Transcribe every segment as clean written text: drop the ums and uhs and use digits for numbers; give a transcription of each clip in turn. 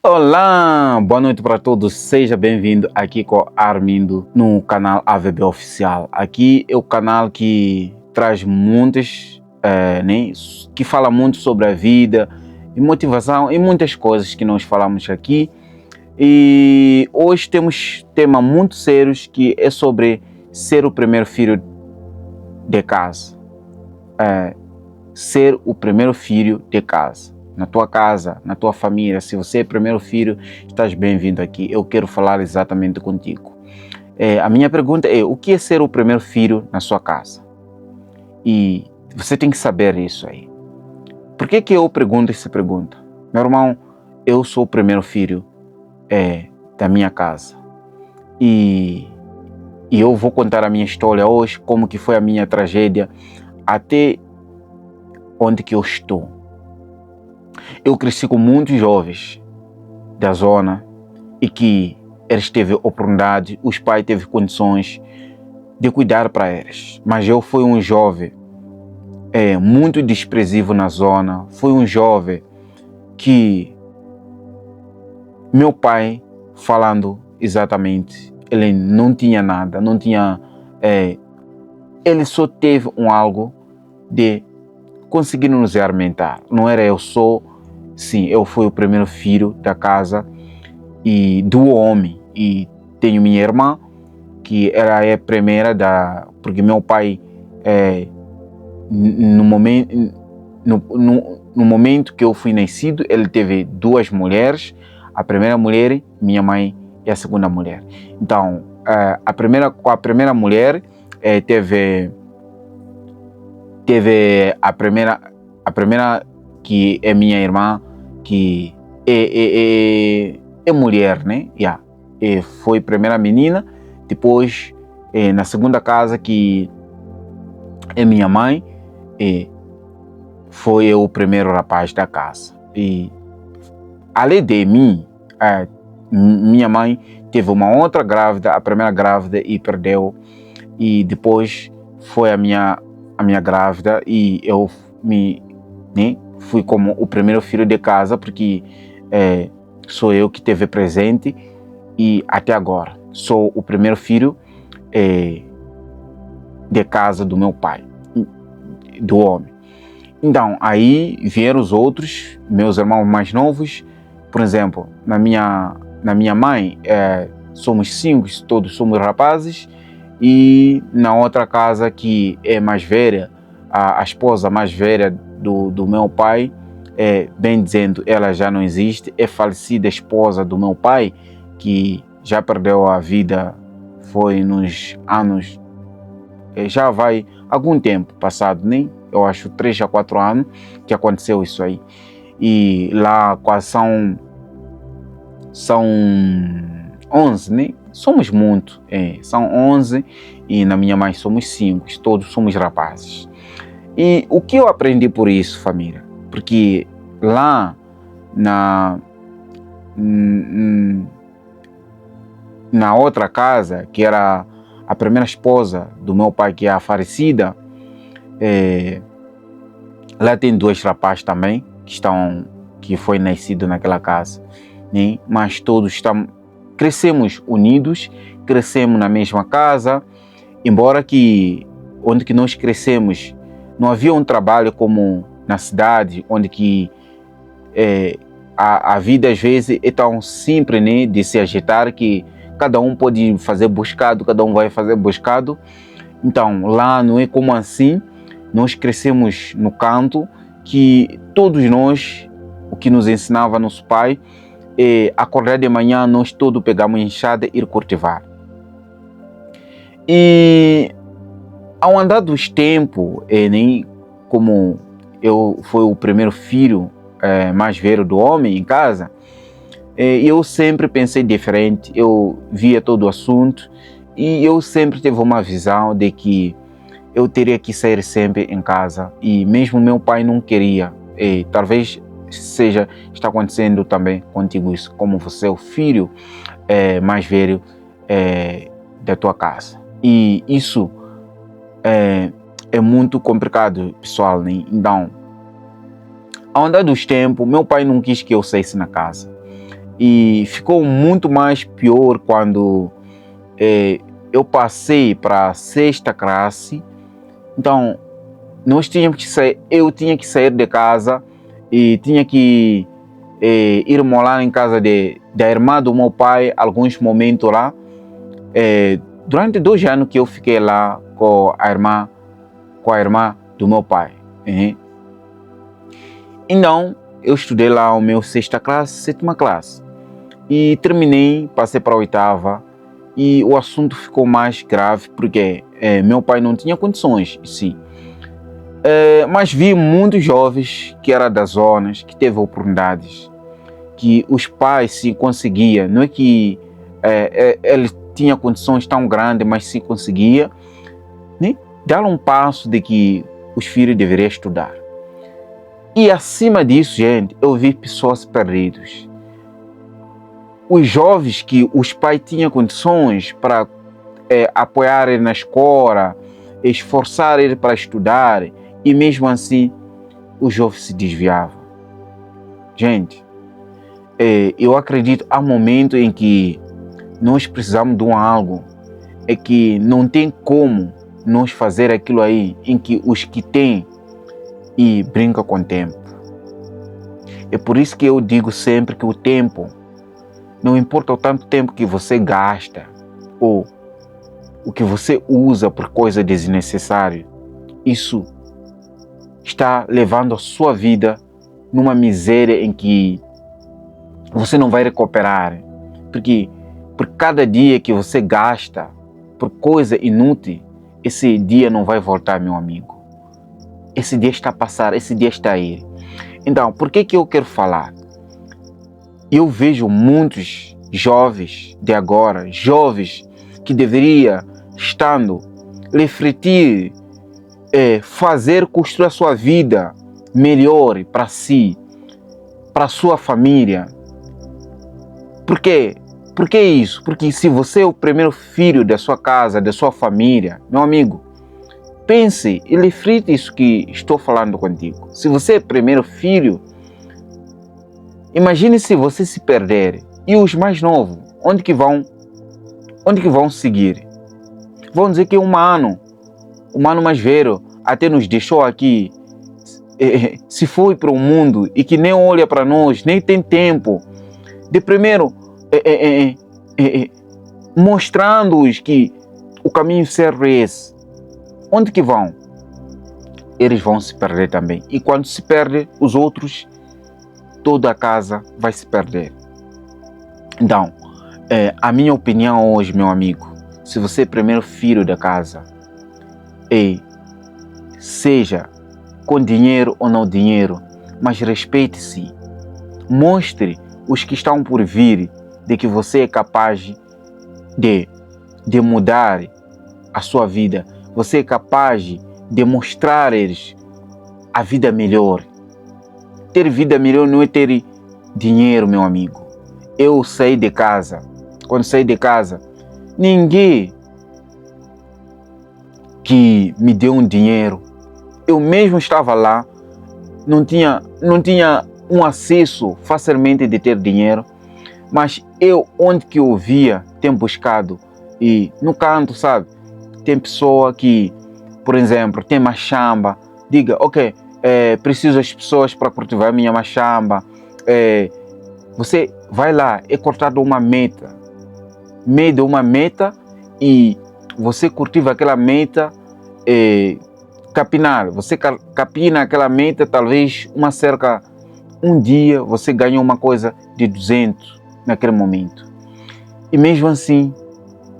Olá, boa noite para todos, seja bem-vindo aqui com Armindo no canal AVB Oficial. Aqui é o canal que traz muitas, que fala muito sobre a vida e motivação e muitas coisas que nós falamos aqui. E hoje temos tema muito sérios que é sobre ser o primeiro filho de casa. Ser o primeiro filho de casa. Na tua casa, na tua família, se você é primeiro filho, estás bem-vindo aqui. Eu quero falar exatamente contigo. A minha pergunta é, o que é ser o primeiro filho na sua casa? E você tem que saber isso aí. Por que eu pergunto essa pergunta? Meu irmão, eu sou o primeiro filho da minha casa. E eu vou contar a minha história hoje, como que foi a minha tragédia, até onde que eu estou. Eu cresci com muitos jovens da zona e que eles teve oportunidade, os pais teve condições de cuidar para eles. Mas eu fui um jovem muito desprezível na zona, fui um jovem que meu pai, falando exatamente, ele não tinha nada, não tinha... ele só teve algo de conseguir nos alimentar. Não era eu só... Sim, eu fui o primeiro filho da casa e do homem. E tenho minha irmã, que ela é a primeira porque meu pai, no momento que eu fui nascido, ele teve duas mulheres. A primeira mulher, minha mãe, e a segunda mulher. Então, com a primeira mulher, teve a primeira que é minha irmã, que é mulher, né? Foi a primeira menina. Depois, na segunda casa, que é minha mãe, foi o primeiro rapaz da casa. E além de mim, minha mãe teve uma outra grávida, a primeira grávida, e perdeu. E depois foi a minha grávida, e eu fui como o primeiro filho de casa, porque sou eu que teve presente, e até agora sou o primeiro filho de casa do meu pai, do homem. Então, aí vieram os outros, meus irmãos mais novos. Por exemplo, na minha mãe, somos 5, todos somos rapazes, e na outra casa, que é mais velha, a esposa mais velha do meu pai, bem dizendo, ela já não existe, é falecida esposa do meu pai, que já perdeu a vida, foi nos anos, já vai algum tempo passado, nem eu acho 3 a 4 anos que aconteceu isso aí. E lá quase são 11, né? Somos muito, são 11, e na minha mãe somos 5, todos somos rapazes. E o que eu aprendi por isso, família? Porque lá na outra casa, que era a primeira esposa do meu pai, que é a falecida, lá tem 2 rapazes também, que foi nascido naquela casa, né? Mas todos crescemos unidos, crescemos na mesma casa, embora que onde que nós crescemos não havia um trabalho como na cidade, onde que a vida às vezes é tão simples, né, de se agitar, que cada um pode fazer buscado, cada um vai fazer buscado. Então lá não é como assim. Nós crescemos no canto, que todos nós, o que nos ensinava nosso pai, é acordar de manhã, nós todos pegamos enxada e ir cultivar. E ao andar dos tempos, nem como eu fui o primeiro filho mais velho do homem em casa, eu sempre pensei diferente, eu via todo o assunto, e eu sempre tive uma visão de que eu teria que sair sempre em casa, e mesmo meu pai não queria. Talvez está acontecendo também contigo isso, como você é o filho mais velho da tua casa. E isso é muito complicado, pessoal, né? Então, ao andar dos tempos, meu pai não quis que eu saísse na casa. E ficou muito mais pior quando eu passei para a 6ª classe. Então, nós tínhamos que sair, eu tinha que sair de casa e tinha que ir morar em casa da irmã do meu pai, alguns momentos lá. Durante 2 anos que eu fiquei lá com a irmã do meu pai. Então, eu estudei lá o meu 6ª classe, 7ª classe. E terminei, passei para a 8ª. E o assunto ficou mais grave porque meu pai não tinha condições, sim. Mas vi muitos jovens que eram das zonas, que teve oportunidades, que os pais se conseguiam, não é que ele tinha condições tão grandes, mas se conseguia, né? Dar um passo de que os filhos deveriam estudar. E acima disso, gente, eu vi pessoas perdidas. Os jovens que os pais tinham condições para apoiar ele na escola, esforçar ele para estudar, e mesmo assim os jovens se desviavam. Gente, eu acredito há momentos em que nós precisamos de algo, é que não tem como nós fazer aquilo aí em que os que têm e brincam com o tempo. É por isso que eu digo sempre que o tempo, não importa o tanto tempo que você gasta ou o que você usa por coisa desnecessária, isso está levando a sua vida numa miséria em que você não vai recuperar. Porque por cada dia que você gasta por coisa inútil, esse dia não vai voltar, meu amigo. Esse dia está a passar, esse dia está aí. Então, por que eu quero falar? Eu vejo muitos jovens de agora, jovens que deveriam, estando, refletir, fazer construir a sua vida melhor para si, para a sua família. Por quê? Por que isso? Porque se você é o primeiro filho da sua casa, da sua família, meu amigo, pense e reflita isso que estou falando contigo. Se você é o primeiro filho, imagine se você se perder. E os mais novos, onde que vão seguir? Vão dizer que o humano mais velho até nos deixou aqui, se foi para o mundo e que nem olha para nós, nem tem tempo de primeiro mostrando-os que o caminho certo é esse. Onde que vão? Eles vão se perder também. E quando se perde, os outros, toda a casa vai se perder. Então, a minha opinião hoje, meu amigo, se você é o primeiro filho da casa, seja com dinheiro ou não dinheiro, mas respeite-se. Mostre os que estão por vir de que você é capaz de mudar a sua vida. Você é capaz de mostrar a eles a vida melhor. Ter vida melhor não é ter dinheiro, meu amigo. Eu saí de casa. Quando saí de casa, ninguém que me deu um dinheiro. Eu mesmo estava lá, não tinha um acesso facilmente de ter dinheiro, mas eu, onde que eu via, tenho buscado. E no canto, sabe, tem pessoa que, por exemplo, tem machamba, diga, ok, preciso das pessoas para cultivar a minha machamba. Você vai lá, é cortado uma meta, meio uma meta, e você cultiva aquela meta, capinar. Você capina aquela meta, talvez uma cerca, um dia você ganhou uma coisa de 200 naquele momento. E mesmo assim,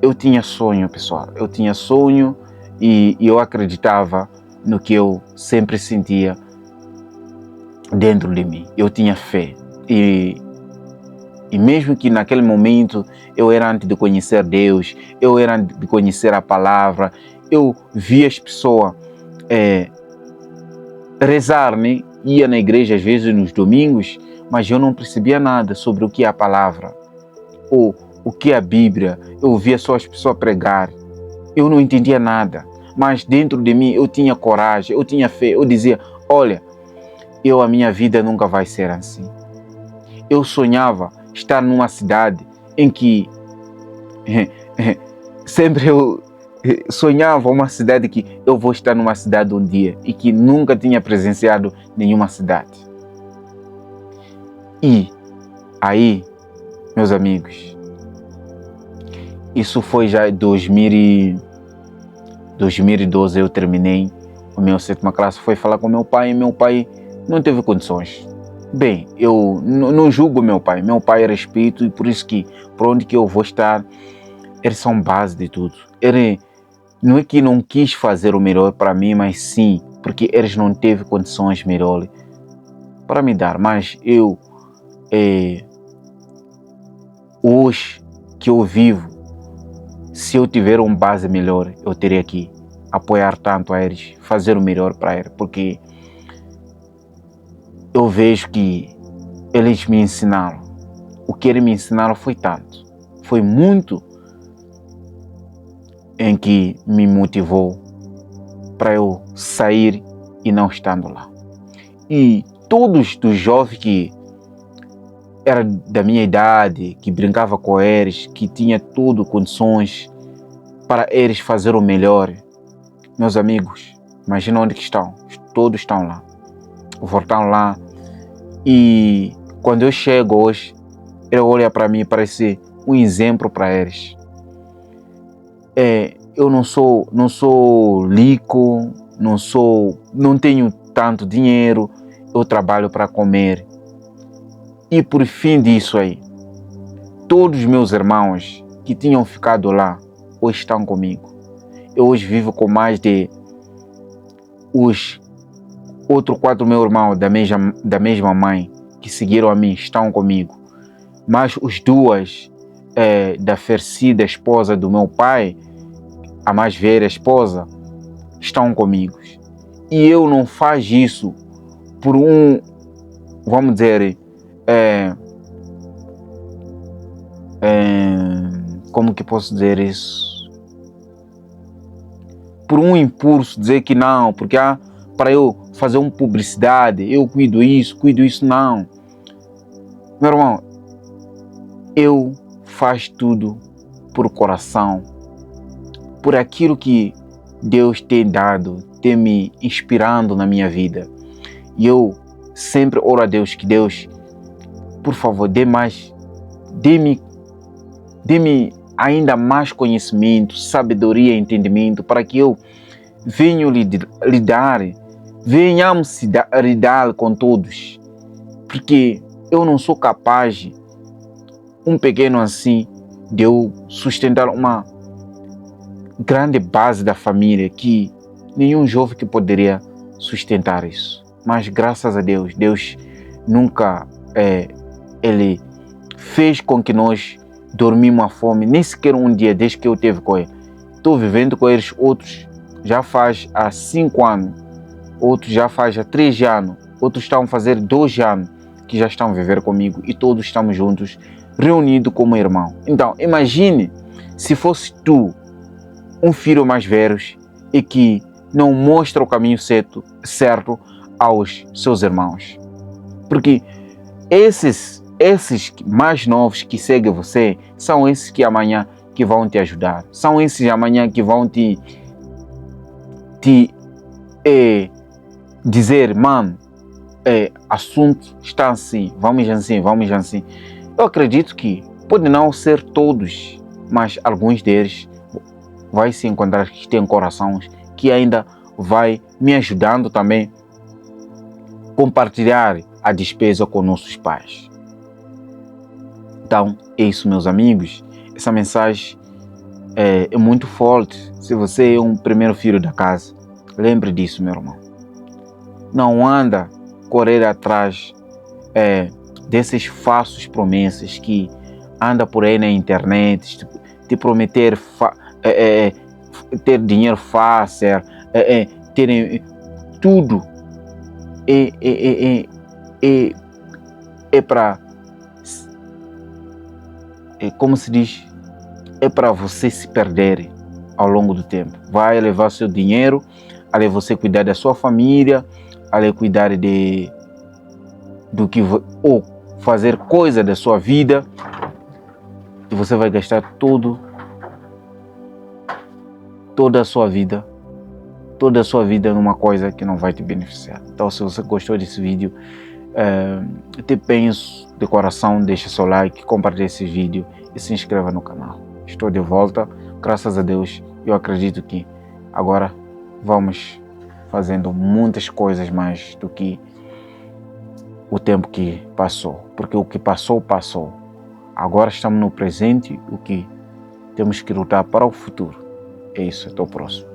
eu tinha sonho, pessoal. Eu tinha sonho e eu acreditava no que eu sempre sentia dentro de mim. Eu tinha fé. E mesmo que naquele momento eu era antes de conhecer Deus, eu era antes de conhecer a palavra, eu via as pessoas rezar, né? Ia na igreja às vezes nos domingos, mas eu não percebia nada sobre o que é a palavra ou o que é a Bíblia. Eu ouvia só as pessoas pregar, eu não entendia nada, mas dentro de mim eu tinha coragem, eu tinha fé. Eu dizia, olha, a minha vida nunca vai ser assim. Eu sonhava estar numa cidade em que sempre eu sonhava uma cidade que eu vou estar numa cidade um dia e que nunca tinha presenciado nenhuma cidade. E aí, meus amigos, isso foi já em 2012, eu terminei a minha 7ª classe, foi falar com meu pai e meu pai não teve condições. Bem, eu não julgo meu pai era espírito e por isso que por onde que eu vou estar, eles são base de tudo. Ele não é que não quis fazer o melhor para mim, mas sim, porque eles não teve condições melhores para me dar, mas eu hoje que eu vivo, se eu tiver uma base melhor, eu teria que apoiar tanto a eles, fazer o melhor para eles, porque eu vejo que eles me ensinaram. O que eles me ensinaram foi tanto, foi muito em que me motivou para eu sair e não estando lá. E todos os jovens que era da minha idade, que brincava com eles, que tinha tudo, condições para eles fazer o melhor. Meus amigos, imagina onde que estão. Todos estão lá. Voltaram lá. E quando eu chego hoje, ele olha para mim e parece um exemplo para eles. Eu não sou rico, não tenho tanto dinheiro, eu trabalho para comer. E por fim disso aí, todos os meus irmãos que tinham ficado lá, hoje estão comigo. Eu hoje vivo com mais de os outros 4 meus irmãos da mesma mãe que seguiram a mim, estão comigo. Mas os 2 da falecida esposa do meu pai, a mais velha esposa, estão comigo. E eu não faço isso por vamos dizer, como que posso dizer isso? Por um impulso, dizer que não, porque para eu fazer uma publicidade, eu cuido isso, não. Meu irmão, eu faço tudo por coração, por aquilo que Deus tem dado, tem me inspirando na minha vida. E eu sempre oro a Deus, que Deus, por favor, dê-me ainda mais conhecimento, sabedoria e entendimento para que eu venhamos lidar com todos. Porque eu não sou capaz, um pequeno assim, de eu sustentar uma grande base da família, que nenhum jovem que poderia sustentar isso. Mas graças a Deus, Deus nunca ele fez com que nós dormimos à fome, nem sequer um dia desde que eu teve com ele. Estou vivendo com eles, outros já faz há 5 anos, outros já faz há 3 anos, outros estão a fazer 2 anos que já estão a viver comigo e todos estamos juntos, reunidos como irmão. Então, imagine se fosse tu, um filho mais velho e que não mostra o caminho certo aos seus irmãos. Porque esses mais novos que seguem você são esses que amanhã que vão te ajudar. São esses amanhã que vão te dizer, mano, assunto está assim, vamos assim. Eu acredito que pode não ser todos, mas alguns deles vai se encontrar que tem corações que ainda vai me ajudando também compartilhar a despesa com nossos pais. Então, é isso, meus amigos. Essa mensagem é muito forte. Se você é um primeiro filho da casa, lembre disso, meu irmão. Não anda correr atrás dessas falsas promessas que anda por aí na internet, te prometer ter dinheiro fácil, ter tudo. Para, como se diz, é para você se perder ao longo do tempo. Vai levar seu dinheiro, ali você cuidar da sua família, ali cuidar do que ou fazer coisa da sua vida e você vai gastar toda a sua vida numa coisa que não vai te beneficiar. Então, se você gostou desse vídeo, te penso de coração, deixa seu like, compartilhe esse vídeo e se inscreva no canal. Estou de volta, graças a Deus. Eu acredito que agora vamos fazendo muitas coisas mais do que o tempo que passou, porque o que passou, passou. Agora estamos no presente, o que temos que lutar para o futuro. É isso, até o próximo.